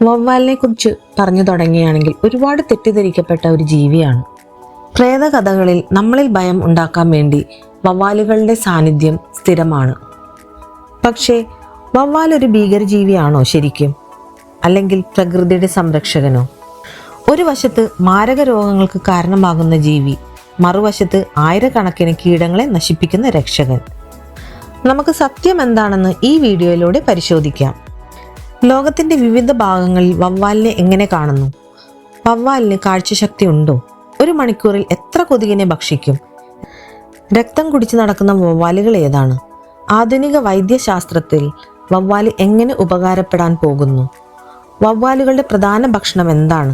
വവ്വാലിനെ കുറിച്ച് പറഞ്ഞു തുടങ്ങുകയാണെങ്കിൽ ഒരുപാട് തെറ്റിദ്ധരിക്കപ്പെട്ട ഒരു ജീവിയാണ്. പ്രേതകഥകളിൽ നമ്മളിൽ ഭയം ഉണ്ടാക്കാൻ വേണ്ടി വവ്വാലുകളുടെ സാന്നിധ്യം സ്ഥിരമാണ്. പക്ഷേ വവ്വാൽ ഒരു ഭീകരജീവിയാണോ ശരിക്കും? അല്ലെങ്കിൽ പ്രകൃതിയുടെ സംരക്ഷകനോ? ഒരു വശത്ത് മാരക രോഗങ്ങൾക്ക് കാരണമാകുന്ന ജീവി, മറുവശത്ത് ആയിരക്കണക്കിന് കീടങ്ങളെ നശിപ്പിക്കുന്ന രക്ഷകൻ. നമുക്ക് സത്യം എന്താണെന്ന് ഈ വീഡിയോയിലൂടെ പരിശോധിക്കാം. ലോകത്തിന്റെ വിവിധ ഭാഗങ്ങളിൽ വവ്വാലിനെ എങ്ങനെ കാണുന്നു? വവ്വാലിന് കാഴ്ചശക്തി ഉണ്ടോ? ഒരു മണിക്കൂറിൽ എത്ര കൊതുകിനെ ഭക്ഷിക്കും? രക്തം കുടിച്ചു നടക്കുന്ന വവ്വാലുകൾ ഏതാണ്? ആധുനിക വൈദ്യശാസ്ത്രത്തിൽ വവ്വാല് എങ്ങനെ ഉപകാരപ്പെടാൻ പോകുന്നു? വവ്വാലുകളുടെ പ്രധാന ഭക്ഷണം എന്താണ്?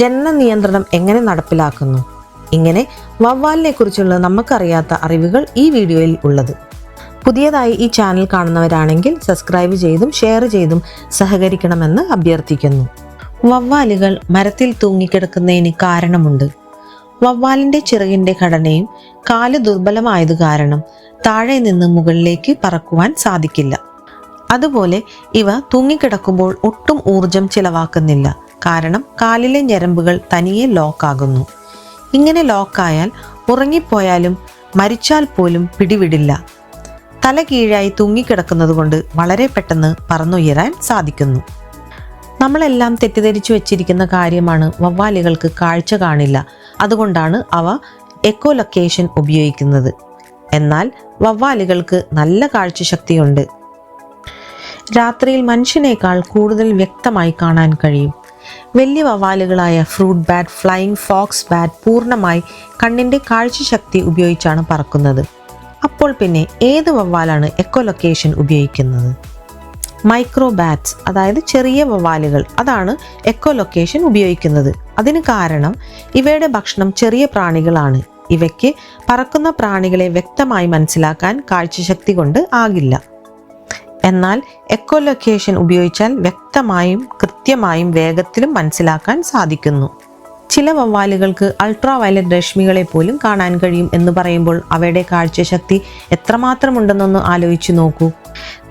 ജനന നിയന്ത്രണം എങ്ങനെ നടപ്പിലാക്കുന്നു? ഇങ്ങനെ വവ്വാലിനെ കുറിച്ചുള്ള നമുക്കറിയാത്ത അറിവുകൾ ഈ വീഡിയോയിൽ ഉള്ളത്. പുതിയതായി ഈ ചാനൽ കാണുന്നവരാണെങ്കിൽ സബ്സ്ക്രൈബ് ചെയ്തും ഷെയർ ചെയ്തും സഹകരിക്കണമെന്ന് അഭ്യർത്ഥിക്കുന്നു. വവ്വാലുകൾ മരത്തിൽ തൂങ്ങിക്കിടക്കുന്നതിന് കാരണമുണ്ട്. വവ്വാലിന്റെ ചിറകിന്റെ ഘടനയും കാല് ദുർബലമായത് കാരണം താഴെ നിന്ന് മുകളിലേക്ക് പറക്കുവാൻ സാധിക്കില്ല. അതുപോലെ ഇവ തൂങ്ങിക്കിടക്കുമ്പോൾ ഒട്ടും ഊർജം ചിലവാക്കുന്നില്ല. കാരണം കാലിലെ ഞരമ്പുകൾ തനിയെ ലോക്കാകുന്നു. ഇങ്ങനെ ലോക്കായാൽ ഉറങ്ങിപ്പോയാലും മരിച്ചാൽ പോലും പിടിവിടില്ല. തല കീഴായി തൂങ്ങിക്കിടക്കുന്നത് കൊണ്ട് വളരെ പെട്ടെന്ന് പറന്നുയരാൻ സാധിക്കുന്നു. നമ്മളെല്ലാം തെറ്റിദ്ധരിച്ചു വെച്ചിരിക്കുന്ന കാര്യമാണ് വവ്വാലുകൾക്ക് കാഴ്ച കാണില്ല, അതുകൊണ്ടാണ് അവ എക്കോ ലൊക്കേഷൻ ഉപയോഗിക്കുന്നത്. എന്നാൽ വവ്വാലുകൾക്ക് നല്ല കാഴ്ചശക്തിയുണ്ട്. രാത്രിയിൽ മനുഷ്യനേക്കാൾ കൂടുതൽ വ്യക്തമായി കാണാൻ കഴിയും. വലിയ വവ്വാലുകളായ fruit bat, flying fox bat പൂർണ്ണമായി കണ്ണിന്റെ കാഴ്ചശക്തി ഉപയോഗിച്ചാണ് പറക്കുന്നത്. അപ്പോൾ പിന്നെ ഏത് വവ്വാലാണ് എക്കോ ലൊക്കേഷൻ ഉപയോഗിക്കുന്നത്? മൈക്രോ ബാറ്റ്സ്, അതായത് ചെറിയ വവ്വാലുകൾ, അതാണ് എക്കോ ലൊക്കേഷൻ ഉപയോഗിക്കുന്നത്. അതിന് കാരണം ഇവയുടെ ഭക്ഷണം ചെറിയ പ്രാണികളാണ്. ഇവയ്ക്ക് പറക്കുന്ന പ്രാണികളെ വ്യക്തമായി മനസ്സിലാക്കാൻ കാഴ്ചശക്തി കൊണ്ട് ആകില്ല. എന്നാൽ എക്കോ ലൊക്കേഷൻ ഉപയോഗിച്ചാൽ വ്യക്തമായും കൃത്യമായും വേഗത്തിലും മനസ്സിലാക്കാൻ സാധിക്കുന്നു. ചില വവ്വാലുകൾക്ക് അൾട്രാ വയലറ്റ് രശ്മികളെ പോലും കാണാൻ കഴിയും എന്ന് പറയുമ്പോൾ അവയുടെ കാഴ്ചശക്തി എത്രമാത്രം ഉണ്ടെന്നൊന്ന് ആലോചിച്ചു നോക്കൂ.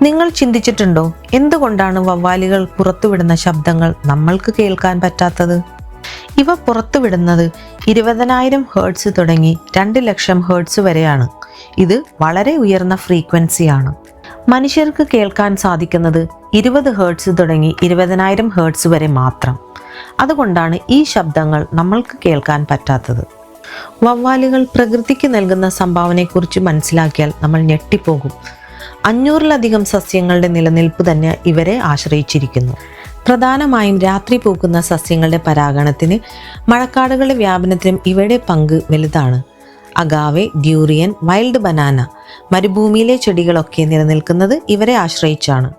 നിങ്ങൾ ചിന്തിച്ചിട്ടുണ്ടോ എന്തുകൊണ്ടാണ് വവ്വാലുകൾ പുറത്തുവിടുന്ന ശബ്ദങ്ങൾ നമ്മൾക്ക് കേൾക്കാൻ പറ്റാത്തത്? ഇവ പുറത്തുവിടുന്നത് 20,000 ഹേർട്സ് തുടങ്ങി 2,00,000 ഹേർട്സ് വരെയാണ്. ഇത് വളരെ ഉയർന്ന ഫ്രീക്വൻസിയാണ്. മനുഷ്യർക്ക് കേൾക്കാൻ സാധിക്കുന്നത് 20 ഹേർട്സ് തുടങ്ങി 20,000 ഹേർട്സ് വരെ മാത്രം. അതുകൊണ്ടാണ് ഈ ശബ്ദങ്ങൾ നമ്മൾക്ക് കേൾക്കാൻ പറ്റാത്തത്. വവ്വാലുകൾ പ്രകൃതിക്ക് നൽകുന്ന സംഭാവനയെക്കുറിച്ച് മനസ്സിലാക്കിയാൽ നമ്മൾ ഞെട്ടിപ്പോകും. 500-ലധികം സസ്യങ്ങളുടെ നിലനിൽപ്പ് തന്നെ ഇവരെ ആശ്രയിച്ചിരിക്കുന്നു. പ്രധാനമായും രാത്രി പൂക്കുന്ന സസ്യങ്ങളുടെ പരാഗണത്തിന്, മഴക്കാടുകളുടെ വ്യാപനത്തിനും ഇവയുടെ പങ്ക് വലുതാണ്. അഗാവെ, ഡ്യൂറിയൻ, വൈൽഡ് ബനാന, മരുഭൂമിയിലെ ചെടികളൊക്കെ നിലനിൽക്കുന്നത് ഇവരെ ആശ്രയിച്ചാണ്.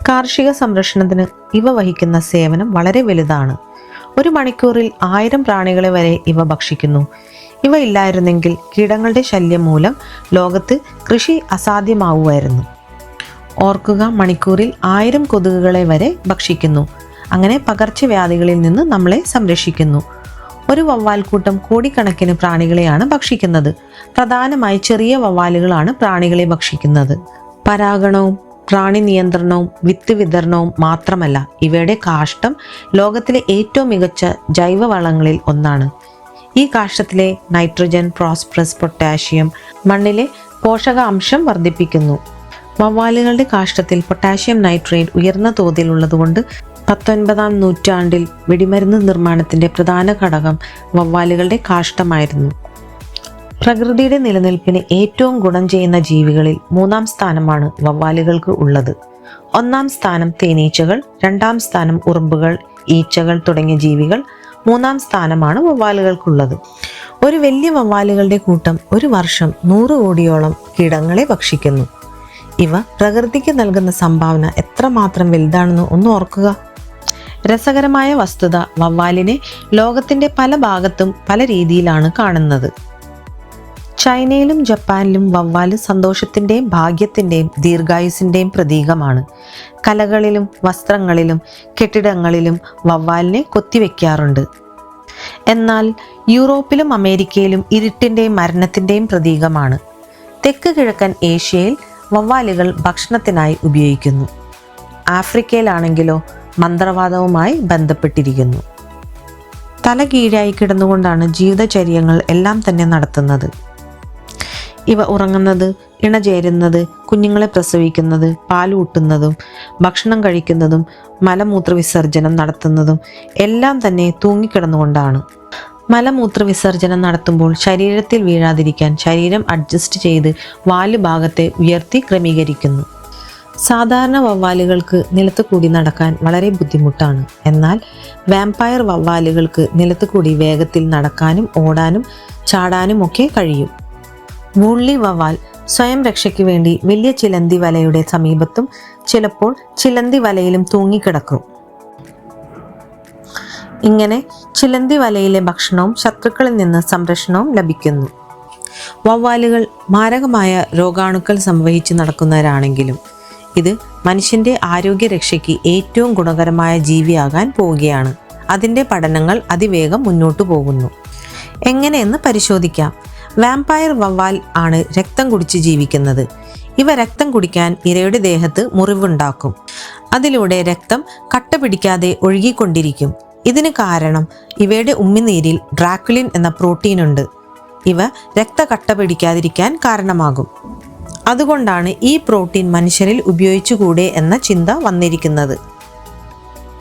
കാർഷിക സംരക്ഷണത്തിന് ഇവ വഹിക്കുന്ന സേവനം വളരെ വലുതാണ്. ഒരു മണിക്കൂറിൽ 1000 പ്രാണികളെ വരെ ഇവ ഭക്ഷിക്കുന്നു. ഇവ ഇല്ലായിരുന്നെങ്കിൽ കീടങ്ങളുടെ ശല്യം മൂലം ലോകത്ത് കൃഷി അസാധ്യമാവുമായിരുന്നു. ഓർക്കുക, മണിക്കൂറിൽ 1000 കൊതുകുകളെ വരെ ഭക്ഷിക്കുന്നു. അങ്ങനെ പകർച്ചവ്യാധികളിൽ നിന്ന് നമ്മളെ സംരക്ഷിക്കുന്നു. ഒരു വവ്വാൽക്കൂട്ടം കോടിക്കണക്കിന് പ്രാണികളെയാണ് ഭക്ഷിക്കുന്നത്. പ്രധാനമായി ചെറിയ വവ്വാലുകളാണ് പ്രാണികളെ ഭക്ഷിക്കുന്നത്. പരാഗണവും പ്രാണി നിയന്ത്രണവും വിത്ത് വിതരണവും മാത്രമല്ല, ഇവയുടെ കാഷ്ടം ലോകത്തിലെ ഏറ്റവും മികച്ച ജൈവവളങ്ങളിൽ ഒന്നാണ്. ഈ കാഷ്ടത്തിലെ നൈട്രജൻ, ഫോസ്ഫറസ്, പൊട്ടാഷ്യം മണ്ണിലെ പോഷകാംശം വർദ്ധിപ്പിക്കുന്നു. വവ്വാലുകളുടെ കാഷ്ടത്തിൽ പൊട്ടാഷ്യം നൈട്രേറ്റ് ഉയർന്ന തോതിൽ ഉള്ളതുകൊണ്ട് 19-ാം നൂറ്റാണ്ടിൽ വെടിമരുന്ന് നിർമ്മാണത്തിന്റെ പ്രധാന ഘടകം വവ്വാലുകളുടെ കാഷ്ടമായിരുന്നു. പ്രകൃതിയുടെ നിലനിൽപ്പിന് ഏറ്റവും ഗുണം ചെയ്യുന്ന ജീവികളിൽ 3-ാം സ്ഥാനമാണ് വവ്വാലുകൾക്ക് ഉള്ളത്. 1-ാം സ്ഥാനം തേനീച്ചകൾ, 2-ാം സ്ഥാനം ഉറുമ്പുകൾ, ഈച്ചകൾ തുടങ്ങിയ ജീവികൾ, 3-ാം സ്ഥാനമാണ് വവ്വാലുകൾക്കുള്ളത്. ഒരു വലിയ വവ്വാലുകളുടെ കൂട്ടം ഒരു വർഷം 100 കോടിയോളം കീടങ്ങളെ ഭക്ഷിക്കുന്നു. ഇവ പ്രകൃതിക്ക് നൽകുന്ന സംഭാവന എത്രമാത്രം വലുതാണെന്ന് ഒന്ന് ഓർക്കുക. രസകരമായ വസ്തുത, വവ്വാലിനെ ലോകത്തിന്റെ പല ഭാഗത്തും പല രീതിയിലാണ് കാണുന്നത്. ചൈനയിലും ജപ്പാനിലും വവ്വാല് സന്തോഷത്തിന്റെയും ഭാഗ്യത്തിന്റെയും ദീർഘായുസിന്റെയും പ്രതീകമാണ്. കലകളിലും വസ്ത്രങ്ങളിലും കെട്ടിടങ്ങളിലും വവ്വാലിനെ കൊത്തിവെക്കാറുണ്ട്. എന്നാൽ യൂറോപ്പിലും അമേരിക്കയിലും ഇരുട്ടിന്റെയും മരണത്തിന്റെയും പ്രതീകമാണ്. തെക്ക് കിഴക്കൻ ഏഷ്യയിൽ വവ്വാലുകൾ ഭക്ഷണത്തിനായി ഉപയോഗിക്കുന്നു. ആഫ്രിക്കയിലാണെങ്കിലോ മന്ത്രവാദവുമായി ബന്ധപ്പെട്ടിരിക്കുന്നു. തല കീഴായി കിടന്നുകൊണ്ടാണ് ജീവിതചര്യങ്ങൾ എല്ലാം തന്നെ നടത്തുന്നത്. ഇവ ഉറങ്ങുന്നത്, ഇണചേരുന്നത്, കുഞ്ഞുങ്ങളെ പ്രസവിക്കുന്നത്, പാലൂട്ടുന്നതും ഭക്ഷണം കഴിക്കുന്നതും മലമൂത്ര വിസർജനം നടത്തുന്നതും എല്ലാം തന്നെ തൂങ്ങിക്കിടന്നുകൊണ്ടാണ്. മലമൂത്ര വിസർജനം നടത്തുമ്പോൾ ശരീരത്തിൽ വീഴാതിരിക്കാൻ ശരീരം അഡ്ജസ്റ്റ് ചെയ്ത് വാല് ഭാഗത്തെ ഉയർത്തി ക്രമീകരിക്കുന്നു. സാധാരണ വവ്വാലുകൾക്ക് നിലത്ത് കൂടി നടക്കാൻ വളരെ ബുദ്ധിമുട്ടാണ്. എന്നാൽ വാമ്പയർ വവ്വാലുകൾക്ക് നിലത്ത് കൂടി വേഗത്തിൽ നടക്കാനും ഓടാനും ചാടാനും ഒക്കെ കഴിയും. വൂൺലി വവ്വാൽ സ്വയം രക്ഷയ്ക്ക് വേണ്ടി വലിയ ചിലന്തി വലയുടെ സമീപത്തും ചിലപ്പോൾ ചിലന്തി വലയിലും തൂങ്ങിക്കിടക്കും. ഇങ്ങനെ ചിലന്തി വലയിലെ ഭക്ഷണവും ശത്രുക്കളിൽ നിന്ന് സംരക്ഷണവും ലഭിക്കുന്നു. വവ്വാലുകൾ മാരകമായ രോഗാണുക്കൾ സംവഹിച്ച് നടക്കുന്നവരാണെങ്കിലും ഇത് മനുഷ്യന്റെ ആരോഗ്യരക്ഷയ്ക്ക് ഏറ്റവും ഗുണകരമായ ജീവിയാകാൻ പോവുകയാണ്. അതിൻ്റെ പഠനങ്ങൾ അതിവേഗം മുന്നോട്ടു പോകുന്നു. എങ്ങനെയെന്ന് പരിശോധിക്കാം. വാമ്പയർ വവ്വാൽ ആണ് രക്തം കുടിച്ച് ജീവിക്കുന്നത്. ഇവ രക്തം കുടിക്കാൻ ഇരയുടെ ദേഹത്ത് മുറിവുണ്ടാക്കും. അതിലൂടെ രക്തം കട്ട പിടിക്കാതെ ഒഴുകിക്കൊണ്ടിരിക്കും. ഇതിന് കാരണം ഇവയുടെ ഉമ്മിനീരിൽ ഡ്രാക്കുലിൻ എന്ന പ്രോട്ടീൻ ഉണ്ട്. ഇവ രക്തകട്ട പിടിക്കാതിരിക്കാൻ കാരണമാകും. അതുകൊണ്ടാണ് ഈ പ്രോട്ടീൻ മനുഷ്യരിൽ ഉപയോഗിച്ചുകൂടെ എന്ന ചിന്ത വന്നിരിക്കുന്നത്.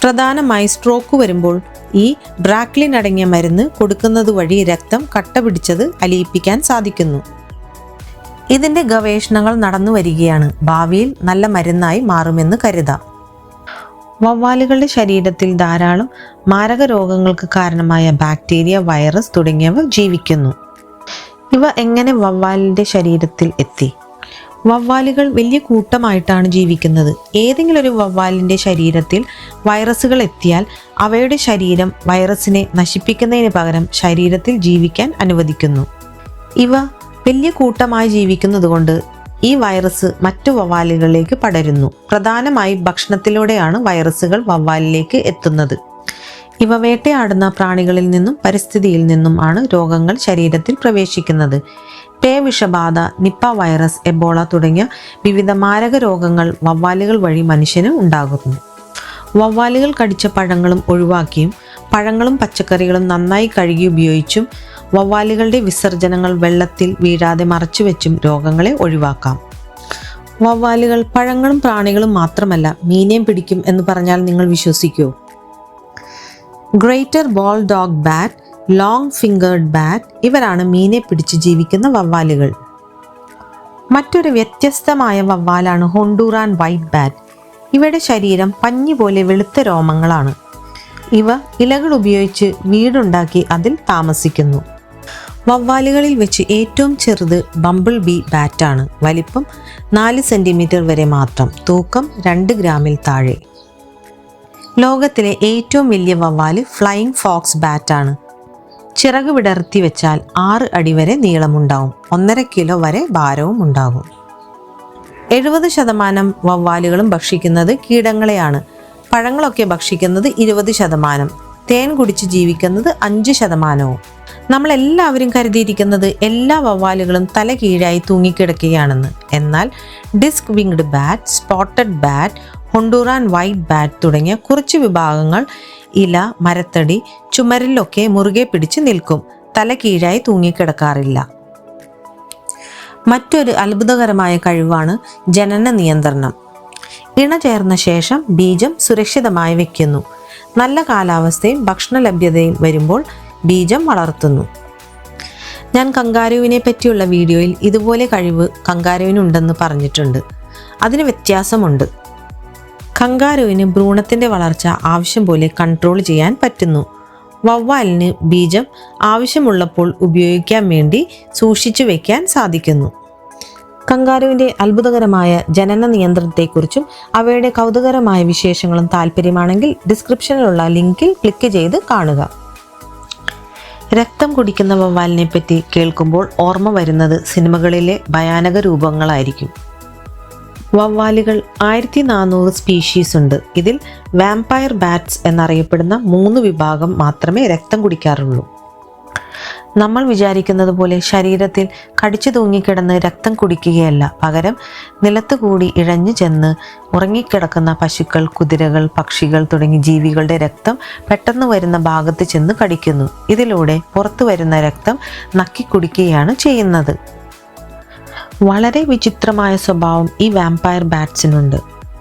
പ്രധാനമായി സ്ട്രോക്ക് വരുമ്പോൾ ഈ ഡ്രാക്കുലിൻ അടങ്ങിയ മരുന്ന് കൊടുക്കുന്നത് വഴി രക്തം കട്ട പിടിച്ചത് അലിയിപ്പിക്കാൻ സാധിക്കുന്നു. ഇതിൻ്റെ ഗവേഷണങ്ങൾ നടന്നു വരികയാണ്. ഭാവിയിൽ നല്ല മരുന്നായി മാറുമെന്ന് കരുതാം. വവ്വാലുകളുടെ ശരീരത്തിൽ ധാരാളം മാരക രോഗങ്ങൾക്ക് കാരണമായ ബാക്ടീരിയ, വൈറസ് തുടങ്ങിയവ ജീവിക്കുന്നു. ഇവ എങ്ങനെ വവ്വാലിൻ്റെ ശരീരത്തിൽ എത്തി? വവ്വാലുകൾ വലിയ കൂട്ടമായിട്ടാണ് ജീവിക്കുന്നത്. ഏതെങ്കിലും ഒരു വവ്വാലിൻ്റെ ശരീരത്തിൽ വൈറസുകൾ എത്തിയാൽ അവയുടെ ശരീരം വൈറസിനെ നശിപ്പിക്കുന്നതിന് പകരം ശരീരത്തിൽ ജീവിക്കാൻ അനുവദിക്കുന്നു. ഇവ വലിയ കൂട്ടമായി ജീവിക്കുന്നതുകൊണ്ട് ഈ വൈറസ് മറ്റു വവ്വാലുകളിലേക്ക് പടരുന്നു. പ്രധാനമായി ഭക്ഷണത്തിലൂടെയാണ് വൈറസുകൾ വവ്വാലിലേക്ക് എത്തുന്നത്. ഇവ വേട്ടയാടുന്ന പ്രാണികളിൽ നിന്നും പരിസ്ഥിതിയിൽ നിന്നും ആണ് രോഗങ്ങൾ ശരീരത്തിൽ പ്രവേശിക്കുന്നത്. പേവിഷബാധ, നിപ്പ വൈറസ്, എബോള തുടങ്ങിയ വിവിധ മാരക രോഗങ്ങൾ വവ്വാലുകൾ വഴി മനുഷ്യന് ഉണ്ടാകുന്നു. വവ്വാലുകൾ കടിച്ച പഴങ്ങളും ഒഴിവാക്കിയും പഴങ്ങളും പച്ചക്കറികളും നന്നായി കഴുകി ഉപയോഗിച്ചും വവ്വാലുകളുടെ വിസർജനങ്ങൾ വെള്ളത്തിൽ വീഴാതെ മറച്ചുവെച്ചും രോഗങ്ങളെ ഒഴിവാക്കാം. വവ്വാലുകൾ പഴങ്ങളും പ്രാണികളും മാത്രമല്ല മീനെയും പിടിക്കും എന്ന് പറഞ്ഞാൽ നിങ്ങൾ വിശ്വസിക്കുമോ? Greater bulldog bat, long fingered bat ഇവരാണ് മീനെ പിടിച്ച് ജീവിക്കുന്ന വവ്വാലുകൾ. മറ്റൊരു വ്യത്യസ്തമായ വവ്വാലാണ് ഹോണ്ടുറാൻ വൈറ്റ് ബാറ്റ്. ഇവയുടെ ശരീരം പഞ്ഞി പോലെ വെളുത്ത രോമങ്ങളാണ്. ഇവ ഇലകൾ ഉപയോഗിച്ച് വീടുണ്ടാക്കി അതിൽ താമസിക്കുന്നു. വവ്വാലുകളിൽ വെച്ച് ഏറ്റവും ചെറുത് ബംബിൾ ബീ ബാറ്റാണ്. വലിപ്പം 4 സെന്റിമീറ്റർ വരെ മാത്രം. തൂക്കം 2 ഗ്രാമിൽ താഴെ. ലോകത്തിലെ ഏറ്റവും വലിയ വവ്വാല് ഫ്ലൈയിങ് ഫോക്സ് ബാറ്റാണ്. ചിറക് വിടർത്തി വെച്ചാൽ 6 അടി വരെ നീളമുണ്ടാവും. 1.5 കിലോ വരെ ഭാരവും ഉണ്ടാകും. 70% വവ്വാലുകളും ഭക്ഷിക്കുന്നത് കീടങ്ങളെയാണ്. പഴങ്ങളൊക്കെ ഭക്ഷിക്കുന്നത് 20%. തേൻ കുടിച്ച് ജീവിക്കുന്നത് 5%. നമ്മളെല്ലാവരും കരുതിയിരിക്കുന്നത് എല്ലാ വവ്വാലുകളും തല കീഴായി തൂങ്ങിക്കിടക്കുകയാണെന്ന്. എന്നാൽ disc winged bat, spotted bat, Honduran white bat തുടങ്ങിയ കുറച്ച് വിഭാഗങ്ങൾ ഇല, മരത്തടി, ചുമരിലൊക്കെ മുറുകെ പിടിച്ച് നിൽക്കും. തല കീഴായി തൂങ്ങിക്കിടക്കാറില്ല. മറ്റൊരു അത്ഭുതകരമായ കഴിവാണ് ജനന നിയന്ത്രണം. ഇണ ചേർന്ന ശേഷം ബീജം സുരക്ഷിതമായി വെക്കുന്നു. നല്ല കാലാവസ്ഥയും ഭക്ഷണ ലഭ്യതയും വരുമ്പോൾ ബീജം വളർത്തുന്നു. ഞാൻ കങ്കാരുവിനെ പറ്റിയുള്ള വീഡിയോയിൽ ഇതുപോലെ കഴിവ് കങ്കാരുവിനുണ്ടെന്ന് പറഞ്ഞിട്ടുണ്ട്. അതിന് വ്യത്യാസമുണ്ട്. കങ്കാരുവിന് ഭ്രൂണത്തിൻ്റെ വളർച്ച ആവശ്യം പോലെ കൺട്രോൾ ചെയ്യാൻ പറ്റുന്നു. വവ്വാലിന് ബീജം ആവശ്യമുള്ളപ്പോൾ ഉപയോഗിക്കാൻ വേണ്ടി സൂക്ഷിച്ചു വയ്ക്കാൻ സാധിക്കുന്നു. കങ്കാരുവിൻ്റെ അത്ഭുതകരമായ ജനന നിയന്ത്രണത്തെക്കുറിച്ചും അവയുടെ കൗതുകരമായ വിശേഷങ്ങളും താല്പര്യമാണെങ്കിൽ ഡിസ്ക്രിപ്ഷനിലുള്ള ലിങ്കിൽ ക്ലിക്ക് ചെയ്ത് കാണുക. രക്തം കുടിക്കുന്ന വവ്വാലിനെ പറ്റി കേൾക്കുമ്പോൾ ഓർമ്മ വരുന്നത് സിനിമകളിലെ ഭയാനക രൂപങ്ങളായിരിക്കും. വവ്വാലുകൾ 1400 സ്പീഷീസ് ഉണ്ട്. ഇതിൽ വാമ്പയർ ബാറ്റ്സ് എന്നറിയപ്പെടുന്ന 3 വിഭാഗം മാത്രമേ രക്തം കുടിക്കാറുള്ളൂ. നമ്മൾ വിചാരിക്കുന്നത് പോലെ ശരീരത്തിൽ കടിച്ചു തൂങ്ങിക്കിടന്ന് രക്തം കുടിക്കുകയല്ല, പകരം നിലത്ത് കൂടി ഇഴഞ്ഞു ചെന്ന് ഉറങ്ങിക്കിടക്കുന്ന പശുക്കൾ, കുതിരകൾ, പക്ഷികൾ തുടങ്ങി ജീവികളുടെ രക്തം പെട്ടെന്ന് വരുന്ന ഭാഗത്ത് ചെന്ന് കടിക്കുന്നു. ഇതിലൂടെ പുറത്തു വരുന്ന രക്തം നക്കി കുടിക്കുകയാണ് ചെയ്യുന്നത്. വളരെ വിചിത്രമായ സ്വഭാവം ഈ വാമ്പയർ ബാറ്റ്സിനുണ്ട്.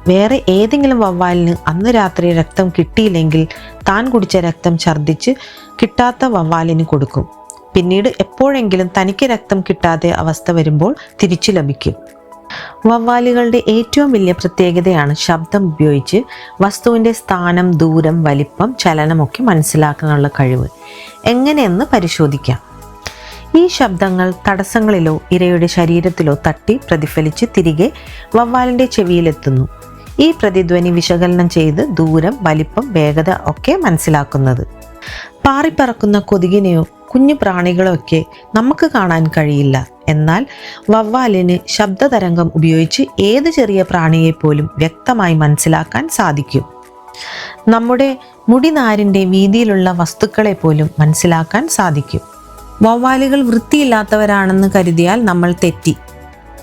വേറെ ഏതെങ്കിലും വവ്വാലിന് അന്ന് രാത്രി രക്തം കിട്ടിയില്ലെങ്കിൽ താൻ കുടിച്ച രക്തം ഛർദ്ദിച്ച് കിട്ടാത്ത വവ്വാലിന് കൊടുക്കും. പിന്നീട് എപ്പോഴെങ്കിലും തനിക്ക് രക്തം കിട്ടാത്ത അവസ്ഥ വരുമ്പോൾ തിരിച്ചു ലഭിക്കും. വവ്വാലുകളുടെ ഏറ്റവും വലിയ പ്രത്യേകതയാണ് ശബ്ദം ഉപയോഗിച്ച് വസ്തുവിൻ്റെ സ്ഥാനം, ദൂരം, വലിപ്പം, ചലനമൊക്കെ മനസ്സിലാക്കാനുള്ള കഴിവ്. എങ്ങനെയെന്ന് പരിശോധിക്കാം. ഈ ശബ്ദങ്ങൾ തടസ്സങ്ങളിലോ ഇരയുടെ ശരീരത്തിലോ തട്ടി പ്രതിഫലിച്ച് തിരികെ വവ്വാലിൻ്റെ ചെവിയിലെത്തുന്നു. ഈ പ്രതിധ്വനി വിശകലനം ചെയ്ത് ദൂരം, വലിപ്പം, വേഗത ഒക്കെ മനസ്സിലാക്കുന്നത്. പാറിപ്പറക്കുന്ന കൊതുകിനെയോ കുഞ്ഞു പ്രാണികളോ ഒക്കെ നമുക്ക് കാണാൻ കഴിയില്ല. എന്നാൽ വവ്വാലിന് ശബ്ദതരംഗം ഉപയോഗിച്ച് ഏത് ചെറിയ പ്രാണിയെപ്പോലും വ്യക്തമായി മനസ്സിലാക്കാൻ സാധിക്കും. നമ്മുടെ മുടിനാരിൻ്റെ വീതിയിലുള്ള വസ്തുക്കളെ പോലും മനസ്സിലാക്കാൻ സാധിക്കും. വവ്വാലുകൾ വൃത്തിയില്ലാത്തവരാണെന്ന് കരുതിയാൽ നമ്മൾ തെറ്റി.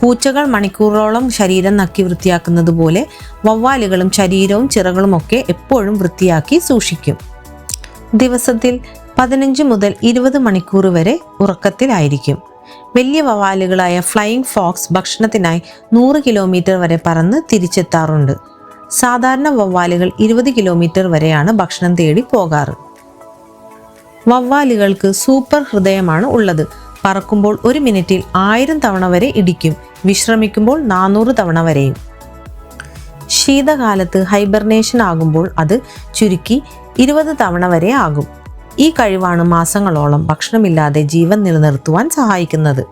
പൂച്ചകൾ മണിക്കൂറോളം ശരീരം നക്കി വൃത്തിയാക്കുന്നത് പോലെ വവ്വാലുകളും ശരീരവും ചിറകളുമൊക്കെ എപ്പോഴും വൃത്തിയാക്കി സൂക്ഷിക്കും. ദിവസത്തിൽ 15 മുതൽ 20 മണിക്കൂർ വരെ ഉറക്കത്തിലായിരിക്കും. വലിയ വവ്വാലുകളായ ഫ്ലൈയിങ് ഫോക്സ് ഭക്ഷണത്തിനായി 100 കിലോമീറ്റർ വരെ പറന്ന് തിരിച്ചെത്താറുണ്ട്. സാധാരണ വവ്വാലുകൾ 20 കിലോമീറ്റർ വരെയാണ് ഭക്ഷണം തേടി പോകാറ്. വവ്വാലുകൾക്ക് സൂപ്പർ ഹൃദയമാണ് ഉള്ളത്. പറക്കുമ്പോൾ 1 മിനിറ്റിൽ 1000 തവണ വരെ ഇടിക്കും. വിശ്രമിക്കുമ്പോൾ 400 തവണ വരെയും. ശീതകാലത്ത് ഹൈബർനേഷൻ ആകുമ്പോൾ അത് ചുരുക്കി 20 തവണ വരെ ആകും. ഈ കഴിവാണ് മാസങ്ങളോളം ഭക്ഷണമില്ലാതെ ജീവൻ നിലനിർത്തുവാൻ സഹായിക്കുന്നത്.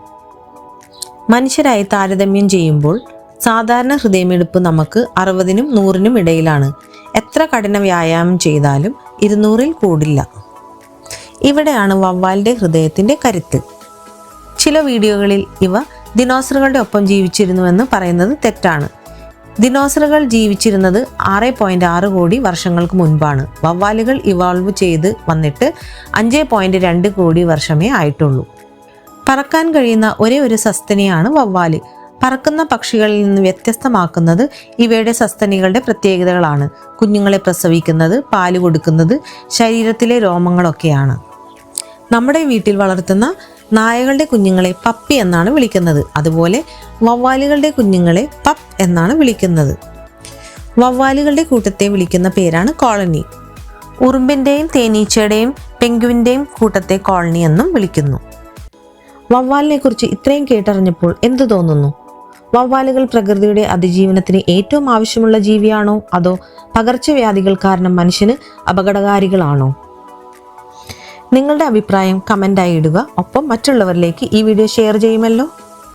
മനുഷ്യരായി താരതമ്യം ചെയ്യുമ്പോൾ സാധാരണ ഹൃദയമിടിപ്പ് നമുക്ക് 60നും 100നും ഇടയിലാണ്. എത്ര കഠിന വ്യായാമം ചെയ്താലും 200ൽ കൂടില്ല. ഇവിടെയാണ് വവ്വാലിൻ്റെ ഹൃദയത്തിൻ്റെ കരുത്ത്. ചില വീഡിയോകളിൽ ഇവ ദിനോസറുകളുടെ ഒപ്പം ജീവിച്ചിരുന്നുവെന്ന് പറയുന്നത് തെറ്റാണ്. ദിനോസറുകൾ ജീവിച്ചിരുന്നത് 6.6 കോടി വർഷങ്ങൾക്ക് മുൻപാണ്. വവ്വാലുകൾ ഇവോൾവ് ചെയ്ത് വന്നിട്ട് 5.2 കോടി വർഷമേ ആയിട്ടുള്ളൂ. പറക്കാൻ കഴിയുന്ന ഒരേ ഒരു സസ്തനിയാണ് വവ്വാല്. പറക്കുന്ന പക്ഷികളിൽ നിന്ന് വ്യത്യസ്തമാക്കുന്നത് ഇവയുടെ സസ്തനികളുടെ പ്രത്യേകതകളാണ്. കുഞ്ഞുങ്ങളെ പ്രസവിക്കുന്നത്, പാല് കൊടുക്കുന്നത്, ശരീരത്തിലെ രോമങ്ങളൊക്കെയാണ്. നമ്മുടെ വീട്ടിൽ വളർത്തുന്ന നായകളുടെ കുഞ്ഞുങ്ങളെ പപ്പി എന്നാണ് വിളിക്കുന്നത്. അതുപോലെ വവ്വാലുകളുടെ കുഞ്ഞുങ്ങളെ പപ്പ് എന്നാണ് വിളിക്കുന്നത്. വവ്വാലുകളുടെ കൂട്ടത്തെ വിളിക്കുന്ന പേരാണ് കോളനി. ഉറുമ്പിൻ്റെയും തേനീച്ചയുടെയും പെൻഗ്വിൻ്റെയും കൂട്ടത്തെ കോളനി എന്നും വിളിക്കുന്നു. വവ്വാലിനെ കുറിച്ച് ഇത്രയും കേട്ടറിഞ്ഞപ്പോൾ എന്തു തോന്നുന്നു? വവ്വാലുകൾ പ്രകൃതിയുടെ അതിജീവനത്തിന് ഏറ്റവും ആവശ്യമുള്ള ജീവിയാണോ, അതോ പകർച്ചവ്യാധികൾ കാരണം മനുഷ്യന് അപകടകാരികളാണോ? നിങ്ങളുടെ അഭിപ്രായം കമൻ്റായി ഇടുക. ഒപ്പം മറ്റുള്ളവരിലേക്ക് ഈ വീഡിയോ ഷെയർ ചെയ്യുമല്ലോ.